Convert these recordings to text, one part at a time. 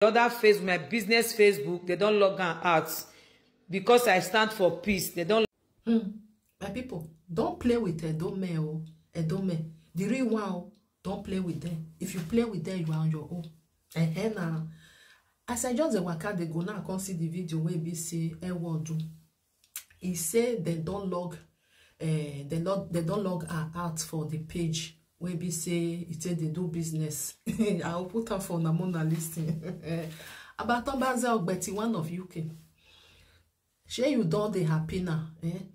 The other Facebook, my business Facebook, they don't log out because I stand for peace. They don't. My people, don't play with Edome or Edome. The real one, don't play with them. If you play with them, you are on your own. And now, as I just waka they go now, I can see the video where we say do. He said they don't log, they don't log out for the page where we say it said they do business. I'll put her for Namona listing. About Tombaza Betty, one of UK. Share you don't they happy now,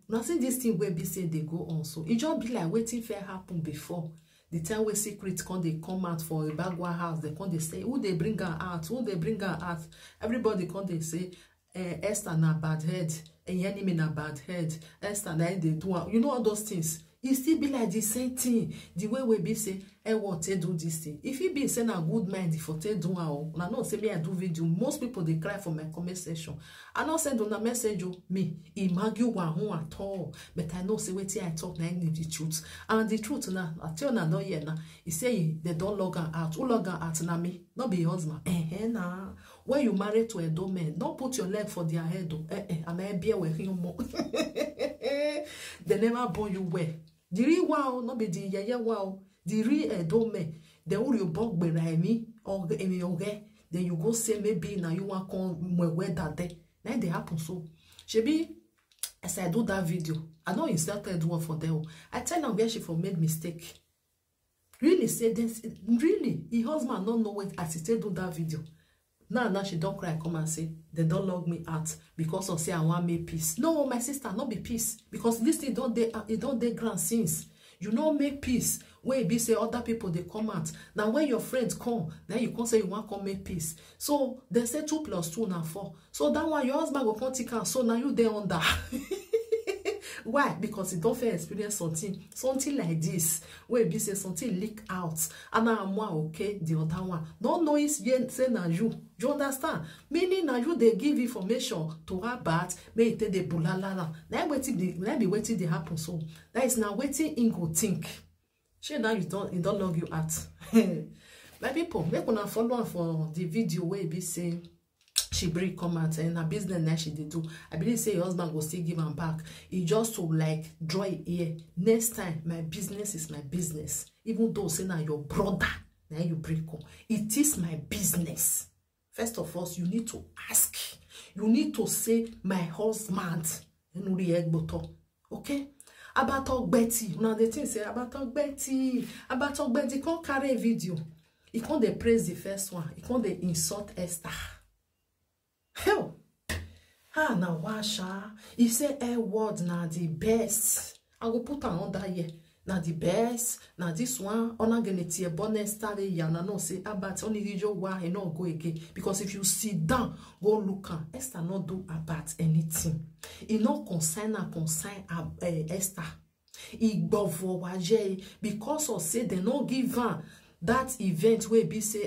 Now see this thing where we say they go on, so it just be like waiting for happen before. The time where secrets they come out for a Bagua house, they come they say, who they bring her out, who they bring her out. Everybody come they say, Esther na bad head, and enemy na bad head, Esther na they do, you know all those things. It still be like the same thing. The way we be say, what they do this thing. If you be saying a good mind, if they do now not say me I do video. Most people they cry for my comment section. I not send on a message me. He argue one at all. But I know say what I talk now in the truth. And the truth now, I tell you no yeah now. He say they don't log out. Who log out na me? Not be husband. Nah. When you marry to a domain, don't put your leg for their head. I may be with him more. They never born you well. The real wow, not be the yaya wow. The real dome, the all you bug be me or any okay. Then you go say maybe now you want come where that day. Now they happen so. Shebi, as I do that video, I know inserted one for them. I tell her where she for made mistake. Really say this, really, the husband don't know what as he do that video. Now she don't cry, come and say, they don't log me out because of say I want me peace. No, my sister, not be peace. Because this thing don't they grant since. You know make peace. When it be say other people they come out. Now when your friends come, then you can say you want to come make peace. So they say 2 + 2 na 4. So that one your husband will come take out. So now you there under. Why? Because you don't fair experience something like this. Where it be say something leak out. And now I'm okay, the other one. Don't know it's yet say na you. Do you understand? Meaning now you they give information to her but may it the bulalala. Now be waiting they happen so. That is now waiting in go think. Sure now you don't log you out. My people, make una follow for the video where it be saying she bring come out and her business now she did do. I believe say your husband will still give him back. He just to like draw it here. Next time, my business is my business. Even though say now your brother, now you bring come. It is my business. First of all, you need to ask. You need to say my husband. Okay? About Betty. Now the thing say about Betty. About Betty can't carry a video. He can't they praise the first one. He can't they insult Esther. Hell, now washa. He say a word na the best. I go put on that here. Na the best. Na this one. Ona gonna tie bonnet start ya na no say about only the job why no go again. Because if you sit down, go look at Esther not do about anything. He not concern Esther. He go for waje because of say they no give her that event where be say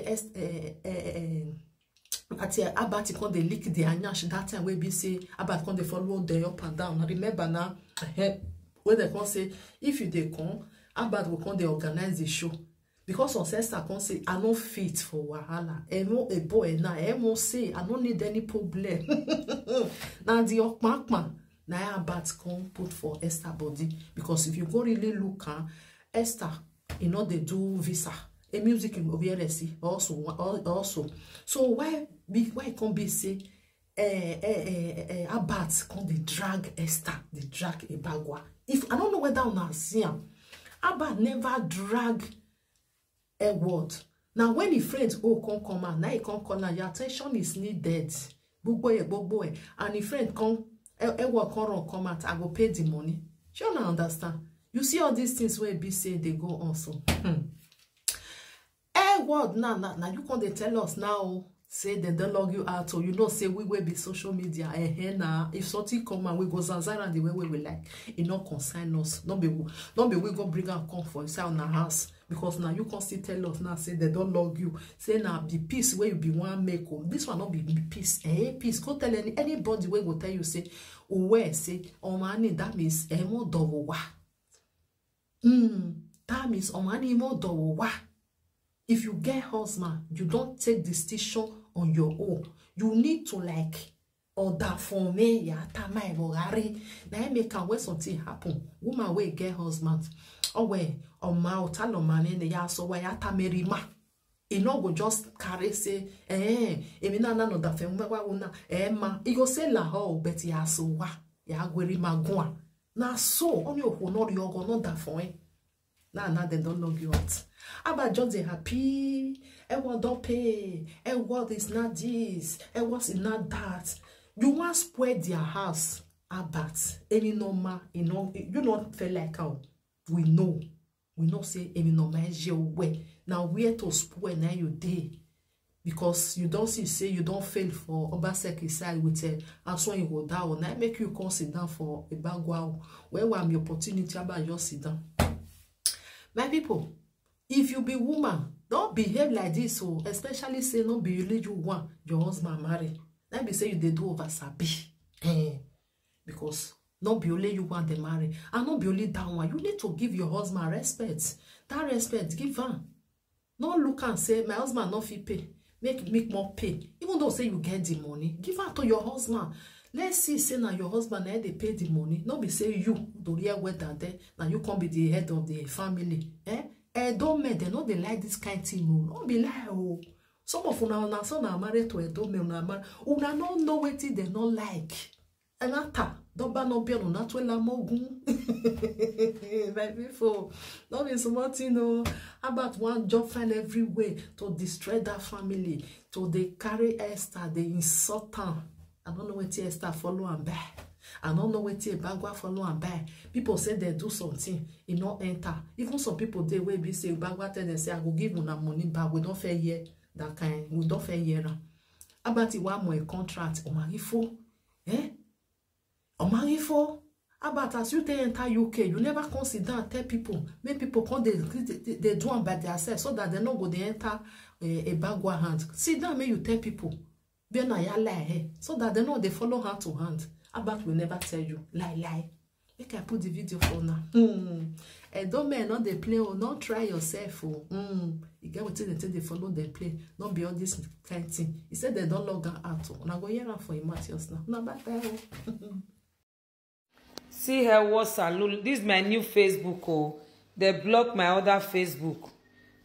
about it they leak the anyash that time where be say about they follow the up and down. Remember now where they can say if you they come about will come they organize the show because on sister can say I no fit for wahala. A boy now I say I don't need any problem. Now the okmakma now about come put for Esther body because if you go really look Esther, you know they do visa. A music in OBRC also. So why can't be say Abat can they drag Esther, they drag Ebagwa. If I don't know whether on see him, Abat never drag a word. Now when the friends come out, now he come corner, your attention is needed. Boy, and the friend come come out, I go pay the money. You don't understand. You see all these things where be say they go also. Word now you can't tell us now say they don't log you out or you know say we will be social media now if something come and we go zanzara the way we like it not concern us don't be we go bring our comfort inside on our house because now you can still tell us now say they don't log you say now the peace where you be one make this one not be peace peace go tell anybody where go tell you say where say omani that means emo dowa that means omani mo dowa. If you get husband, you don't take decision on your own. You need to like order for me, ya tamai bogari. Now make can when something happen. Woman will get husband. Oh wait, or ma talo man in the ya so why ya tameri ma. It no go just carry say, emi na no da fe mwa una, ma. It go say la ho, bet ya so wa, ya gweri magwa. Na so, on your honor you go no da for Now they don't know you out. About just they happy, and what don't pay, and what is not this, and what's not that. You want to spoil their house, about any normal, you don't feel like how we know say any normal is your way. Now where to spoil now you day. Because you don't say you don't fail for Obaseki side with a and so you go down. I make you come sit down for a bag wow. Where am your opportunity about just sit down. My people, if you be woman, don't behave like this, so especially say no be you want your husband marry. Let me say you they do over sabi. Because not be only you want them marry, and not be only that one. You need to give your husband respect. That respect, give her. Not look and say my husband not fit pay. Make more pay. Even though say you get the money, give her to your husband. Let's see, say now your husband they pay the money. Not be say you do real weather there. Now you can be the head of the family. Don't make they know they like this kind of thing. Don't be like oh. Some of una son are married to a dome una don't know what they don't like. And after don't ban no be on that way la mogun. My people, don't be smart, you know. About one job find every way to destroy that family. To they carry Esther, they insult her. I don't know what Esther follow and buy. I don't know what Bagua follow and buy. People say they do something, it not enter. Even some people they will be say Bagua tell them say I will give you money back. We don't fair year that kind. We don't fair year. About it one more contract. Omarifo, Omarifo. About as you enter UK, you never consider and tell people. Make people come they do them by themselves so that they don't go they enter a Bagua hand. Sit down, make you tell people. So that they know they follow hand to hand. About will never tell you. Lie. Make I put the video for now. And don't men not they play or not try yourself. You get what they follow they play. Not be all this kind of thing. He said they don't log out. Now go here for him Matthias now. Now back there. See her WhatsApp. This is my new Facebook. Oh, they blocked my other Facebook.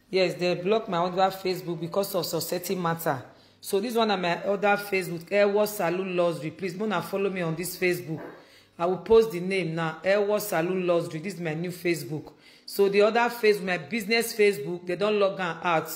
Yes, they blocked my other Facebook because of society matter. So this one on my other Facebook, Airwash Salon Luxury. Please, wanna follow me on this Facebook. I will post the name now. Airwash Salon Luxury. This is my new Facebook. So the other Facebook, my business Facebook, they don't log out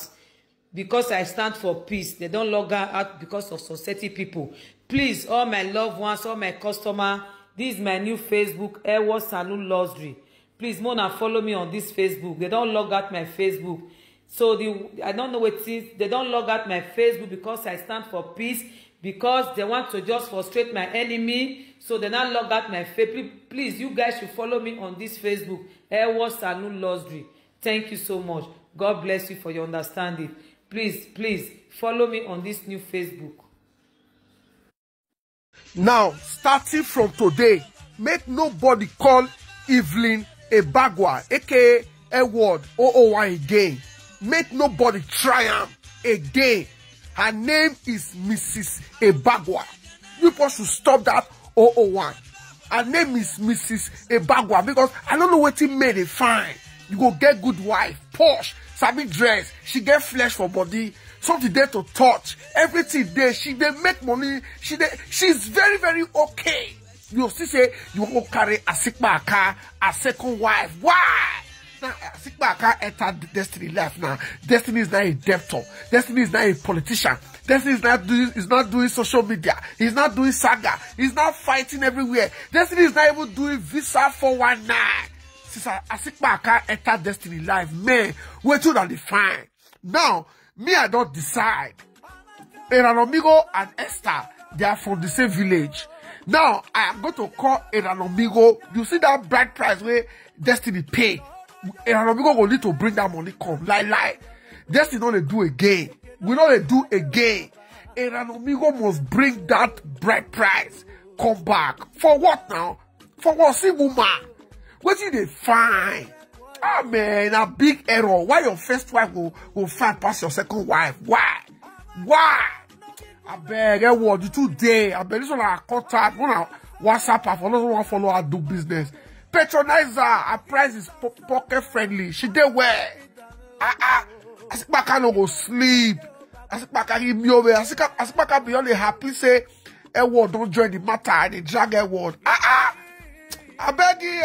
because I stand for peace. They don't log out because of society people. Please, all my loved ones, all my customers, this is my new Facebook, Airwash Salon Luxury. Please, wanna follow me on this Facebook. They don't log out my Facebook. So I don't know what it is. They don't log out my Facebook because I stand for peace. Because they want to just frustrate my enemy. So they not log out my Facebook. Please, you guys should follow me on this Facebook. Airwash Salon Luxury. Thank you so much. God bless you for your understanding. Please, follow me on this new Facebook. Now, starting from today, make nobody call Evelyn Ebagwa, aka Edward 001 again. Make nobody try am again. Her name is Mrs. Ebagwa. People should stop that 001. Her name is Mrs. Ebagwa because I don't know what it made it fine. You go get good wife, posh, sabi dress, she get flesh for body, something there to touch, everything there, she dey make money, she's very, very okay. You see say you go carry Asikpa a second wife. Why? Now, Asikpa entered Destiny life now. Destiny is not a debtor. Destiny is not a politician. Destiny is not doing social media. He's not doing saga. He's not fighting everywhere. Destiny is not even doing visa 419. Since Asikpa entered Destiny life, man, wait till that define. Now, me, I don't decide. Eranomigo and Esther, they are from the same village. Now, I am going to call Eranomigo. You see that bride price where Destiny pay. Eranomigo will need to bring that money come. Lie. Destiny don't do again. We don't do again. Eranomigo must bring that bride price. Come back. For what now? For what? See, woman. What did they find? Ah, man, a big error. Why your first wife will find past your second wife? Why? I beg Edward today. I beg this one our contact. One WhatsApp her for those who want to follow her do business. Patronize her. Her price is pocket friendly. She did well. I think I can't go sleep. I think I can give me over. I think I can be only happy say Edward don't join the matter and the drag Edward. I beg you.